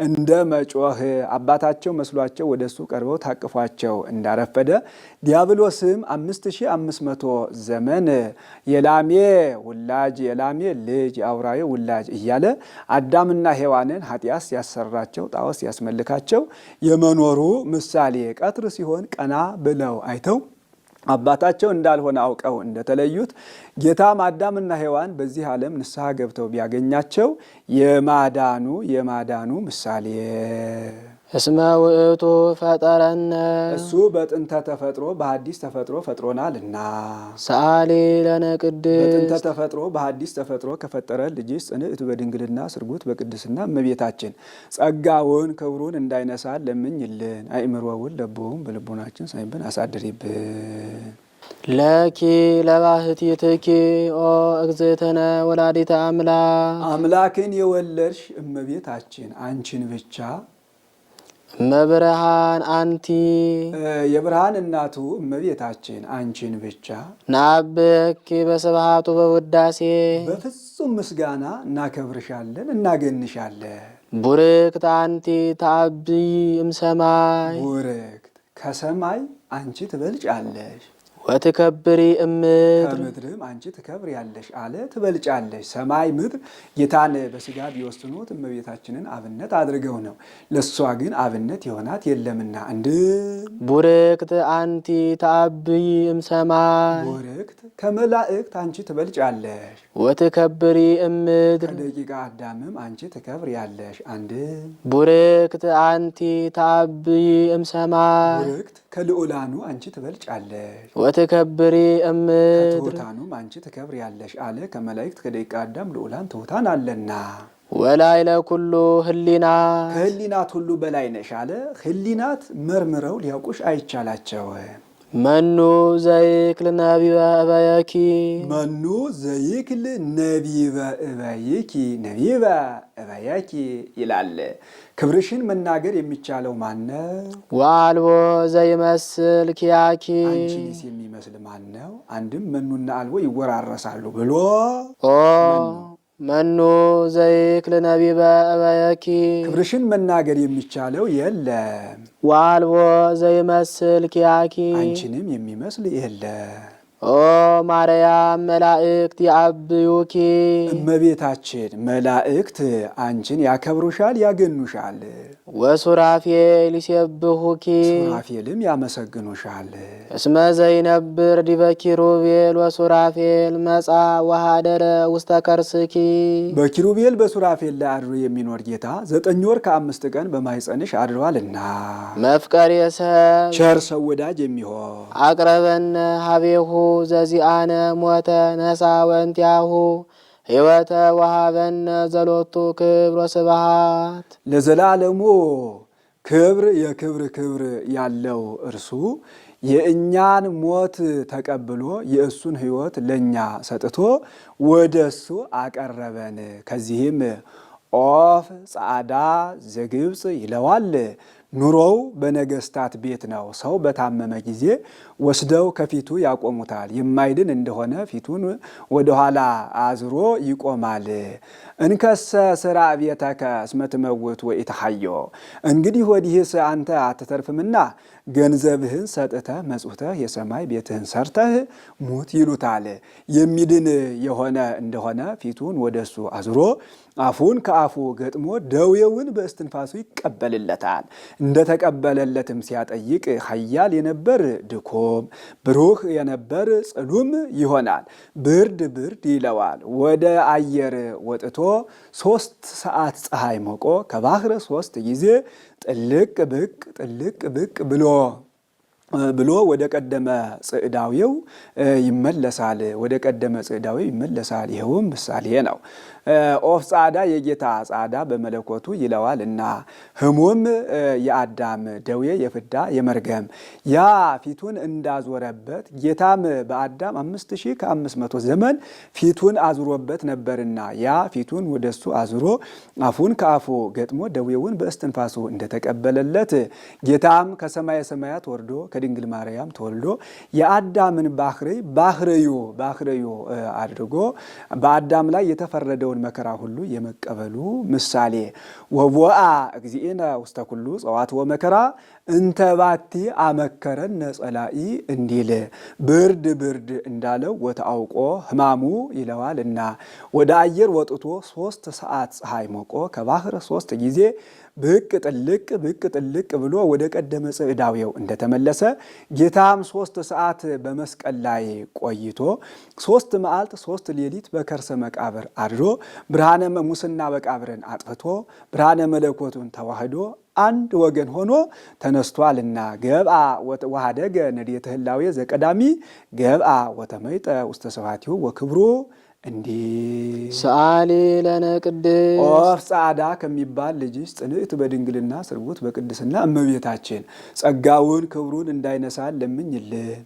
እንደ መጮህ አባታቸው መስሏቸው ወደሱ ቀርበው ታቅፏቸው እንዳረፈደ ዲያብሎስም 5500 ዘመን የላሜ ውላጅ የላሜ ልጅ የአውራዊ ውላጅ እያለ አዳምና ሔዋንን ኃጢአት ሲያሰራቸው ጣዖት ሲያስመልካቸው የመኖሩ ምሳሌ ቀትር ሲሆን ቀና ብለው አይተው አባታቸው እንዳልሆነ አውቀው እንደተለዩት ጌታም አዳምና ሔዋን በዚህ ዓለም ንስሐ ገብተው ቢያገኛቸው የማዳኑ ምሳሌ እስመ ውእቱ ፈጠረነ እሱ በጥንተ ተፈጥሮ በሐዲስ ተፈጥሮ ፈጥሮናልና ሰአሊ ለነ ቅድስት በጥንተ ተፈጥሮ በሐዲስ ተፈጥሮ ከፈጠረ ልጅሽ ጽንዕት በድንግልና ስርጉት በቅድስና እመቤታችን ጸጋውን ክብሩን እንዳይነሳን ለምኝልን። አእምሮውን ለቦውን በልቦናችን ሳይብን አሳድሪብን። ለኪ ለባህቲትኪ ኦ እግዝእትነ ወላዲተ አምላክን የወለድሽ እመቤታችን አንቺን ብቻ መብርሃን አንቲ የብርሃን እናቱ እመቤታችን አንቺን ብቻ ናብኪ በስብሐቱ በውዳሴ በፍጹም ምስጋና እናከብርሻለን እናገንሻለን። ቡርክት አንቲ ታብይ እምሰማይ ቡርክት ከሰማይ አንቺ ትበልጫለሽ። ወትከብሪ እምድር ከምድርም አንቺ ትከብሪያለሽ አለ ትበልጫለሽ። ሰማይ ምድር ጌታን በስጋ ቢወስኑት እመቤታችንን አብነት አድርገው ነው። ለሷ ግን አብነት የሆናት የለምና እንድ ቡርክት አንቲ ታብይ እምሰማይ ቡርክት ከመላእክት አንቺ ትበልጫለሽ። ወትከብሪ እምድር ከደቂቀ አዳምም አንቺ ትከብሪያለሽ። አንድ ቡርክት አንቲ ታብይ እምሰማይ ቡርክት ከልዑላኑ አንቺ ትበልጫለሽ። ወትከብሪ እምድር ከትሑታኑም አንቺ ትከብሪያለሽ አለ። ከመላእክት ከደቂቀ አዳም ልዑላን ትሑታን አለና ወላይለ ኩሉ ህሊና ከህሊናት ሁሉ በላይ ነሽ አለ። ህሊናት መርምረው ሊያውቁሽ አይቻላቸው። መኑ ዘይክል ነቢበ እበየኪ መኑ ዘይክል ነቢበ እበይኪ ነቢበ እበየኪ ይላል። ክብርሽን መናገር የሚቻለው ማነው? ወአልቦ ዘይመስል ኪያኪ አንቺንስ የሚመስል ማነው? አንድም መኑና አልቦ ይወራረሳሉ ብሎ መኑ ዘይክል ነቢበ እበየኪ ክብርሽን መናገር የሚቻለው የለም። ወአልቦ ዘይመስል ኪያኪ አንቺንም የሚመስል የለም። ኦ ማርያም መላእክት ያብዩኪ እመቤታችን መላእክት አንቺን ያከብሩሻል ያገኑሻል። ወሱራፌል ይሴብሑኪ ሱራፌልም ያመሰግኑሻል። እስመ ዘይነብር ዲበ ኪሩቤል ወሱራፌል መጻ ወሃደረ ውስተ ከርስኪ በኪሩቤል በሱራፌል ላይ አድሮ የሚኖር ጌታ 9 ወር ከ5 ቀን በማኅፀንሽ አድሯልና መፍቀሬ ሰብ ቸር ሰው ወዳጅ የሚሆን አቅረበነ ሀቤሁ ዘዚአነ ሞተ ነሳ ወንቲያሁ ሕይወተ ወሃበነ ዘሎቱ ክብር ወስብሐት ለዘላለሙ ክብር የክብር ያለው እርሱ የእኛን ሞት ተቀብሎ የእሱን ሕይወት ለኛ ሰጥቶ ወደሱ አቀረበን። ከዚህም ኦፍ ጻዕዳ ዘግብጽ ይለዋል። ኑሮው በነገስታት ቤት ነው። ሰው በታመመ ጊዜ ወስደው ከፊቱ ያቆሙታል። የማይድን እንደሆነ ፊቱን ወደኋላ አዝሮ ይቆማል። እንከሰ ስራ ቤተከ እስመ ትመውት ወኢትሐዮ እንግዲህ ወዲህስ አንተ አትተርፍምና ገንዘብህን ሰጥተህ መጽውተህ የሰማይ ቤትህን ሰርተህ ሙት ይሉታል። የሚድን የሆነ እንደሆነ ፊቱን ወደሱ አዝሮ አፉን ከአፉ ገጥሞ ደዌውን በእስትንፋሱ ይቀበልለታል። እንደተቀበለለትም ሲያጠይቅ ኃያል የነበር ድኮም፣ ብሩህ የነበር ጽሉም ይሆናል። ብርድ ይለዋል። ወደ አየር ወጥቶ 3 ሰዓት ፀሐይ ሞቆ ከባህር 3 ጊዜ ጥልቅ ብቅ ብሎ ወደ ቀደመ ጽዕዳዊው ይመለሳል። ይኸውም ምሳሌ ነው። ኦፍ ጻዕዳ የጌታ ጻዕዳ በመለኮቱ ይለዋል እና ህሙም የአዳም ደዌ የፍዳ የመርገም ያ ፊቱን እንዳዞረበት ጌታም በአዳም 5500 ዘመን ፊቱን አዙሮበት ነበርና ያ ፊቱን ወደሱ አዙሮ አፉን ከአፉ ገጥሞ ደዌውን በእስትንፋሱ እንደተቀበለለት ጌታም ከሰማየ ሰማያት ወርዶ ከድንግል ማርያም ተወልዶ የአዳምን ባህርዩ አድርጎ በአዳም ላይ የተፈረደው ያለውን መከራ ሁሉ የመቀበሉ ምሳሌ ወቦአ እግዚእነ ውስተ ኩሉ ጸዋት ወመከራ እንተባቲ አመከረን ነጸላኢ እንዲል ብርድ ብርድ እንዳለው ወተአውቆ ህማሙ ይለዋልና ወደ አየር ወጥቶ 3 ሰዓት ፀሐይ ሞቆ ከባህር 3 ጊዜ ብቅ ጥልቅ ብሎ ወደ ቀደመ ጽዕዳዊው እንደተመለሰ ጌታም 3 ሰዓት በመስቀል ላይ ቆይቶ 3 መዓልት 3 ሌሊት በከርሰ መቃብር አድሮ ብርሃነ ሙስና መቃብርን አጥፍቶ ብርሃነ መለኮቱን ተዋህዶ አንድ ወገን ሆኖ ተነስቷልና ገብአ ወሃደገ ነዴተ ህላዌ ዘቀዳሚ ገብአ ወተመይጠ ውስተ ስብሐቲሁ ወክብሩ እንዲህ ሰአሊ ለነ ቅድስት ኦፍ ጻዳ ከሚባል ልጅሽ ጽንዕት በድንግልና ስርጉት በቅድስና እመቤታችን ጸጋውን ክብሩን እንዳይነሳል ለምኝልን።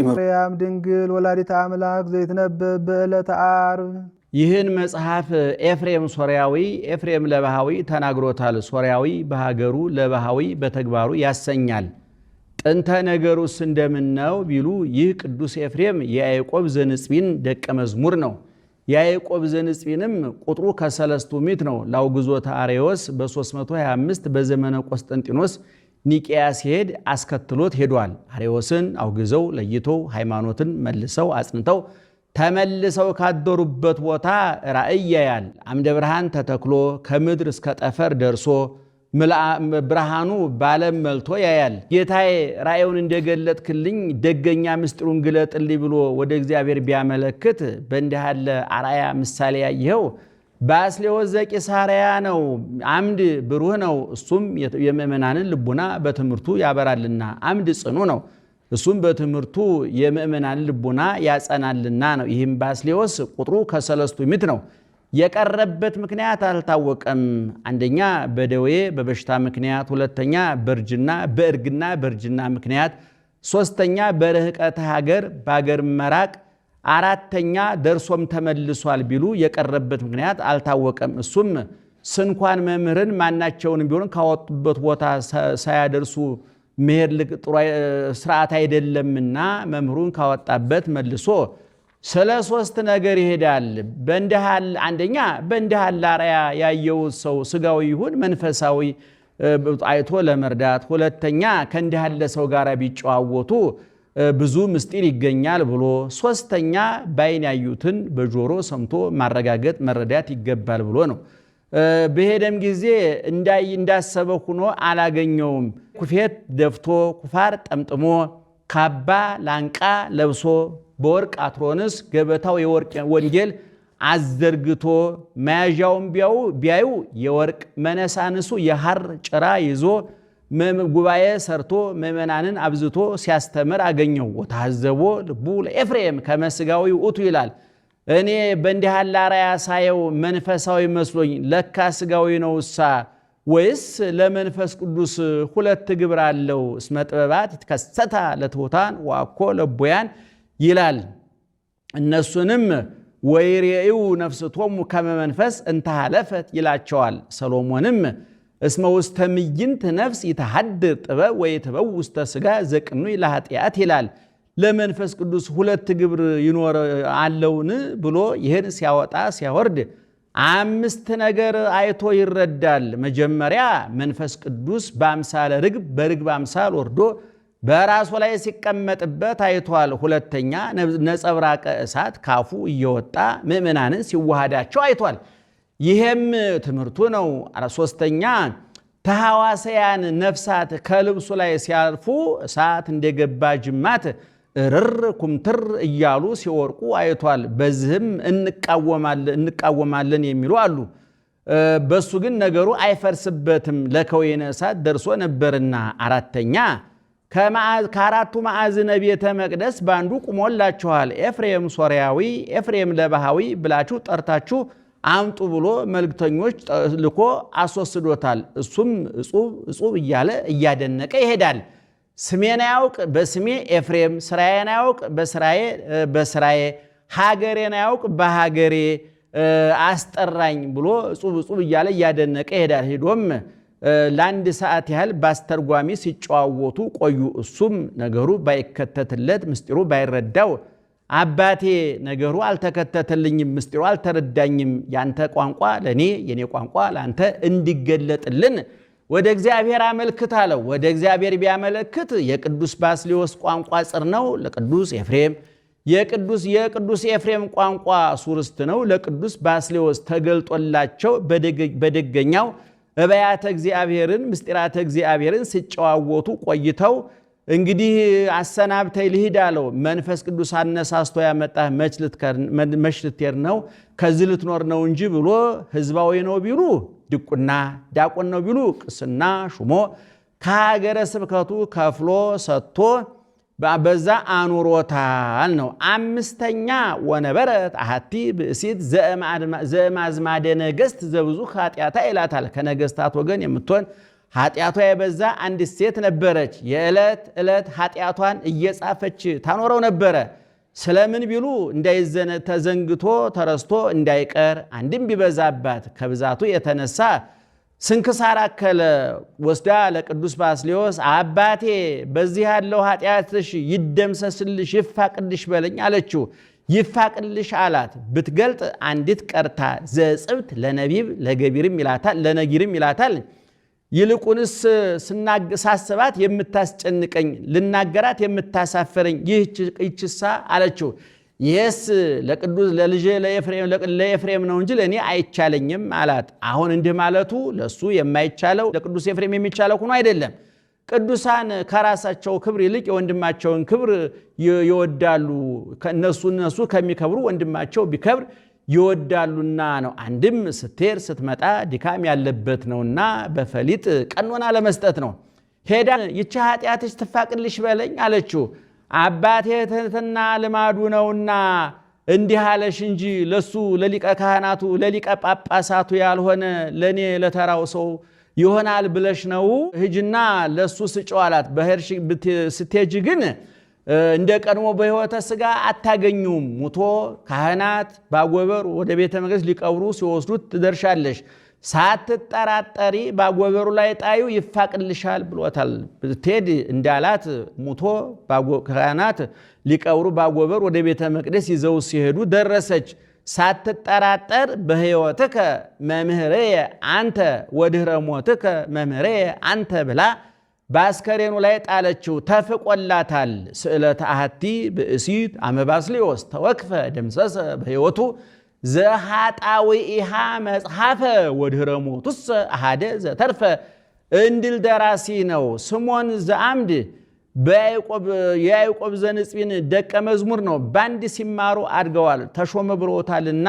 ማርያም ድንግል ወላዲተ አምላክ ዘይትነበብ በዕለተ ዓርብ። ይህን መጽሐፍ ኤፍሬም ሶርያዊ ኤፍሬም ለባሃዊ ተናግሮታል። ሶርያዊ በሀገሩ ለባሃዊ በተግባሩ ያሰኛል። ጥንተ ነገሩስ እንደምነው ቢሉ ይህ ቅዱስ ኤፍሬም የያዕቆብ ዘንጽቢን ደቀ መዝሙር ነው። የያዕቆብ ዘንጽቢንም ቁጥሩ ከሰለስቱ ምዕት ነው። ላውግዞተ አርዮስ በ325 በዘመነ ቆስጠንጢኖስ ኒቂያ ሲሄድ አስከትሎት ሄዷል። አርዮስን አውግዘው ለይተው ሃይማኖትን መልሰው አጽንተው ተመልሰው ካደሩበት ቦታ ራእይ ያያል። አምደ ብርሃን ተተክሎ ከምድር እስከ ጠፈር ደርሶ ብርሃኑ ባለም መልቶ ያያል። ጌታዬ ራእዩን እንደገለጥክልኝ ደገኛ ምስጢሩን ግለጥልኝ ብሎ ወደ እግዚአብሔር ቢያመለክት በእንዲህ ያለ አርአያ ምሳሌ ያየኸው ባስልዮስ ዘቂሳርያ ነው። አምድ ብሩህ ነው፣ እሱም የምእመናንን ልቡና በትምህርቱ ያበራልና። አምድ ጽኑ ነው፣ እሱም በትምህርቱ የምእመናንን ልቡና ያጸናልና ነው። ይህም ባስልዮስ ቁጥሩ ከሰለስቱ ምዕት ነው። የቀረበት ምክንያት አልታወቀም። አንደኛ በደዌ በበሽታ ምክንያት፣ ሁለተኛ በእርግና በእርጅና ምክንያት፣ ሶስተኛ በርህቀተ ሀገር በሀገር መራቅ፣ አራተኛ ደርሶም ተመልሷል ቢሉ የቀረበት ምክንያት አልታወቀም። እሱም ስንኳን መምህርን ማናቸውን ቢሆን ካወጡበት ቦታ ሳያደርሱ መሄድ ጥሩ ስርዓት አይደለምና መምህሩን ካወጣበት መልሶ ስለ 3 ነገር ይሄዳል። አንደኛ በእንዲህ ያለ አርአያ ያየው ሰው ስጋዊ ይሁን መንፈሳዊ አይቶ ለመርዳት፣ ሁለተኛ ከእንዲህ ያለ ሰው ጋር ቢጨዋወቱ ብዙ ምስጢር ይገኛል ብሎ፣ ሶስተኛ በዓይን ያዩትን በጆሮ ሰምቶ ማረጋገጥ መረዳት ይገባል ብሎ ነው። በሄደም ጊዜ እንዳሰበ ሆኖ አላገኘውም። ኩፌት ደፍቶ ኩፋር ጠምጥሞ ካባ ላንቃ ለብሶ በወርቅ አትሮንስ ገበታው የወርቅ ወንጌል አዘርግቶ መያዣውን ቢያዩ የወርቅ መነሳንሱ የሐር ጭራ ይዞ ጉባኤ ሰርቶ ምእመናንን አብዝቶ ሲያስተምር አገኘው። ወታዘቦ ልቡ ለኤፍሬም ከመስጋዊ ውእቱ ይላል። እኔ በእንዲህ ያለ አርአያ ሳየው መንፈሳዊ መስሎኝ ለካ ስጋዊ ነውሳ ወይስ ለመንፈስ ቅዱስ 2 ግብር አለው? እስመ ጥበባት ይትከሰታ ለትሑታን ወአኮ ለቦያን ይላል። እነሱንም ወይሬኡ ነፍስቶሙ ከመ መንፈስ እንተሃለፈት ይላቸዋል። ሰሎሞንም እስመ ውስተ ምይንት ነፍስ ይተሐድር ጥበብ ወይትበው ውስተ ሥጋ ዘቅኑይ ለኃጢአት ይላል። ለመንፈስ ቅዱስ 2 ግብር ይኖር አለውን ብሎ ይህን ሲያወጣ ሲያወርድ 5 ነገር አይቶ ይረዳል። መጀመሪያ መንፈስ ቅዱስ በአምሳለ ርግብ በርግብ አምሳል ወርዶ በራሱ ላይ ሲቀመጥበት አይቷል። ሁለተኛ ነጸብራቀ እሳት ካፉ እየወጣ ምእመናንን ሲዋሃዳቸው አይቷል። ይሄም ትምህርቱ ነው። ሶስተኛ ተሐዋስያን ነፍሳት ከልብሱ ላይ ሲያልፉ እሳት እንደገባ ጅማት እርር ኩምትር እያሉ ሲወርቁ አይቷል። በዚህም እንቃወማለን የሚሉ አሉ። በሱ ግን ነገሩ አይፈርስበትም፣ ለከወይነ እሳት ደርሶ ነበርና። አራተኛ ከአራቱ ማዕዝነ ቤተ መቅደስ ባንዱ ቁሞላችኋል። ኤፍሬም ሶርያዊ ኤፍሬም ለባሃዊ ብላችሁ ጠርታችሁ አምጡ ብሎ መልእክተኞች ልኮ አስወስዶታል። እሱም እጹብ እያለ እያደነቀ ይሄዳል። ስሜን ያውቅ በስሜ ኤፍሬም፣ ስራዬን ያውቅ በስራዬ፣ ሀገሬን ያውቅ በሀገሬ አስጠራኝ ብሎ እጹብ እያለ እያደነቀ ይሄዳል። ሄዶም ለአንድ ሰዓት ያህል ባስተርጓሚ ሲጨዋወቱ ቆዩ። እሱም ነገሩ ባይከተትለት ምስጢሩ ባይረዳው አባቴ ነገሩ አልተከተተልኝም፣ ምስጢሩ አልተረዳኝም። ያንተ ቋንቋ ለኔ የኔ ቋንቋ ላንተ እንዲገለጥልን ወደ እግዚአብሔር አመልክት አለው። ወደ እግዚአብሔር ቢያመለክት የቅዱስ ባስልዮስ ቋንቋ ጽር ነው፣ ለቅዱስ ኤፍሬም የቅዱስ ኤፍሬም ቋንቋ ሱርስት ነው፣ ለቅዱስ ባስልዮስ ተገልጦላቸው በደገኛው እበያተ እግዚአብሔርን ምስጢራተ እግዚአብሔርን ሲጨዋወቱ ቆይተው እንግዲህ አሰናብተይ ልሂድ አለው። መንፈስ ቅዱስ አነሳስቶ ያመጣህ መች ልትሄድ ነው? ከዚህ ልትኖር ነው እንጂ ብሎ ህዝባዊ ነው ቢሉ ድቁና፣ ዲያቆን ነው ቢሉ ቅስና ሹሞ ከሀገረ ስብከቱ ከፍሎ ሰጥቶ በዛ አኑሮታል ነው። አምስተኛ ወነበረት አሐቲ ብእሲት ዘእማዝማደ ነገሥት ዘብዙ ኃጢአታ ይላታል። ከነገሥታት ወገን የምትሆን ኃጢአቷ የበዛ አንዲት ሴት ነበረች። የዕለት ዕለት ኃጢአቷን እየጻፈች ታኖረው ነበረ። ስለምን ቢሉ ተዘንግቶ ተረስቶ እንዳይቀር፣ አንድም ቢበዛባት ከብዛቱ የተነሳ ስንክሳር አከለ ወስዳ ለቅዱስ ባስልዮስ አባቴ በዚህ ያለው ኃጢአትሽ ይደምሰስልሽ ይፋቅልሽ በለኝ አለችው። ይፋቅልሽ አላት። ብትገልጥ አንዲት ቀርታ ዘጽብት ለነቢብ ለነጊርም ይላታል። ይልቁንስ ሳስባት የምታስጨንቀኝ ልናገራት የምታሳፈረኝ ይህችሳ አለችው። ይህስ ለቅዱስ ለልጄ ለኤፍሬም ነው እንጂ ለእኔ አይቻለኝም አላት። አሁን እንዲህ ማለቱ ለሱ የማይቻለው ለቅዱስ ኤፍሬም የሚቻለው ሆኖ አይደለም። ቅዱሳን ከራሳቸው ክብር ይልቅ የወንድማቸውን ክብር ይወዳሉ። እነሱ ከሚከብሩ ወንድማቸው ቢከብር ይወዳሉና ነው። አንድም ስትሄድ ስትመጣ ድካም ያለበት ነውና በፈሊጥ ቀኖና ለመስጠት ነው። ሄዳ ይቺ ኃጢአትሽ ትፋቅልሽ በለኝ አለችው። አባቴ ትሕትና ልማዱ ነውና እንዲህ አለሽ እንጂ ለሱ ለሊቀ ካህናቱ ለሊቀ ጳጳሳቱ ያልሆነ ለኔ ለተራው ሰው ይሆናል ብለሽ ነው? ሂጂና ለሱ ስጪው አላት። በሄድሽ ስትሄጂ ግን እንደ ቀድሞ በሕይወተ ሥጋ አታገኙም። ሙቶ ካህናት ባጎበር ወደ ቤተ መቅደስ ሊቀብሩ ሲወስዱት ትደርሻለሽ። ሳትጠራጠሪ ባጎበሩ ላይ ጣዩ ይፋቅልሻል ብሎታል። ብትሄድ እንዳላት ሙቶ ካህናት ሊቀብሩ ባጎበር ወደ ቤተ መቅደስ ይዘው ሲሄዱ ደረሰች። ሳትጠራጠር በሕይወትከ መምህርየ አንተ ወድኅረ ሞትከ መምህርየ አንተ ብላ በአስከሬኑ ላይ ጣለችው። ተፍቆላታል። ስእለተ አሐቲ ብእሲት አመ ባስልዮስ ተወክፈ ደምሰሰ በሕይወቱ ዘኃጣውኢሃ መጽሐፈ ወድኅረ ሞቱሰ አሐደ ዘተርፈ እንድል ደራሲ ነው። ስሞን ዘአምድ የያዕቆብ ዘንጽቢን ደቀ መዝሙር ነው። ባንድ ሲማሩ አድገዋል። ተሾመ ብሎታልና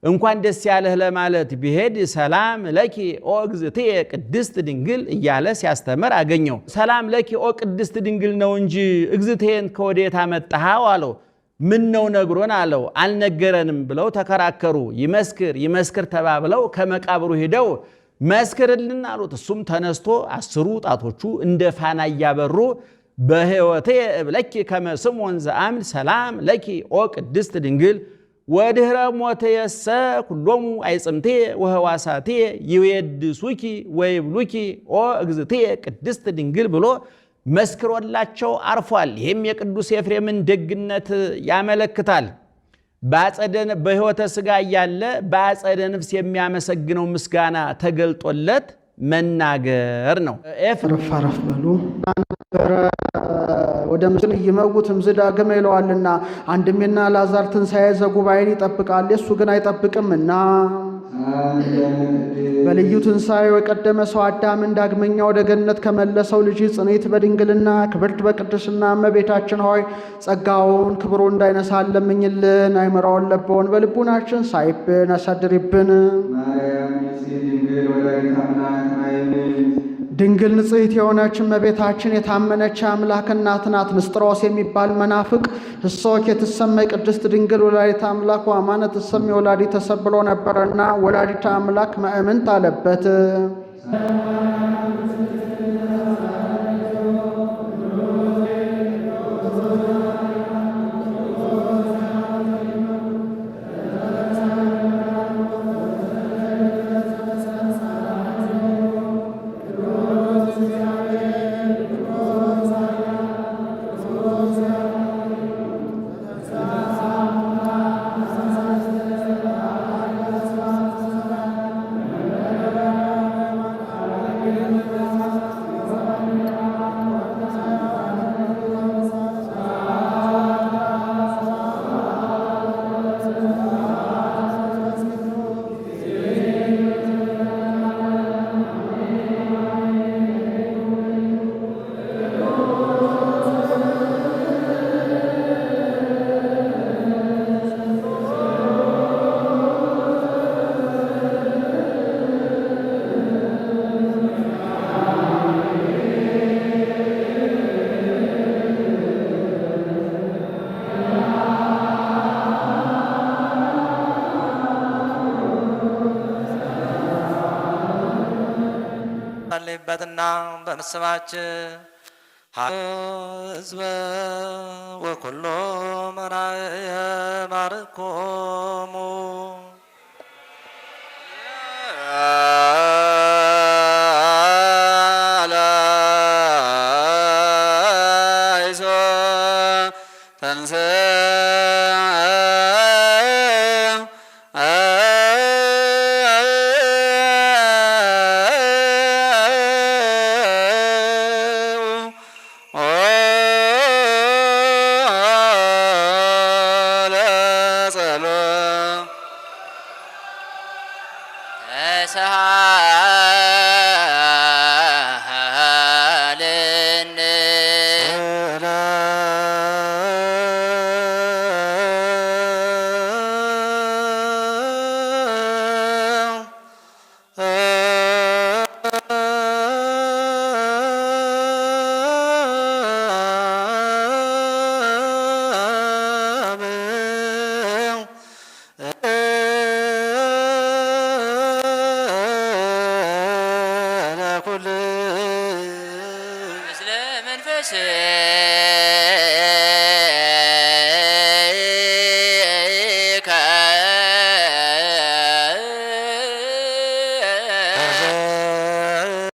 እንኳን ደስ ያለህ ለማለት ቢሄድ ሰላም ለኪ ኦ እግዝእትየ ቅድስት ድንግል እያለ ሲያስተምር አገኘው። ሰላም ለኪ ኦ ቅድስት ድንግል ነው እንጂ እግዝእትየን ከወዴት አመጣኸው አለው። ምን ነው ነግሮን አለው። አልነገረንም ብለው ተከራከሩ። ይመስክር ተባብለው ከመቃብሩ ሄደው መስክርልን አሉት። እሱም ተነስቶ 10 ጣቶቹ እንደ ፋና እያበሩ በሕይወቴ እብለኪ ከመ ስምዖን ዘአምድ ሰላም ለኪ ኦ ቅድስት ድንግል ወድኅረ ሞትየሰ ኩሎሙ አይጽምቴ ወህዋሳቴ ይዌድሱኪ ወይብሉኪ ኦ እግዝእትየ ቅድስት ድንግል ብሎ መስክሮላቸው አርፏል። ይህም የቅዱስ ኤፍሬምን ደግነት ያመለክታል። በሕይወተ ሥጋ እያለ በአጸደ ነፍስ የሚያመሰግነው ምስጋና ተገልጦለት መናገር ነው። ረፍ በሉ ወደ ምስል ይመውትም ዝዳግም ይለዋልና አንድምና ላዛር ትንሣኤ ዘጉባኤን ይጠብቃል፣ የሱ ግን አይጠብቅምና በልዩ ትንሣኤው የቀደመ ሰው አዳምን ዳግመኛ ወደ ገነት ከመለሰው ልጅ ጽኔት በድንግልና ክብርት በቅድስና እመቤታችን ሆይ ጸጋውን ክብሩ እንዳይነሳ ለምኝልን። አይምራውን ለበውን በልቡናችን ሳይብን አሳድሪብን። ድንግል ንጽሕት የሆነች እመቤታችን የታመነች አምላክ እናት ናት። ንስጥሮስ የሚባል መናፍቅ ሕሶክ የተሰመይ ቅድስት ድንግል ወላዲተ አምላክ ወአማነ ተሰሚ ወላዲተ ሰብ ብሎ ነበረና ወላዲተ አምላክ ማእምንት አለበት። በምለትና በንስባችን ሕዝበ ወኩሎ መራእየ ባርኮሙ ምስለ መንፈስ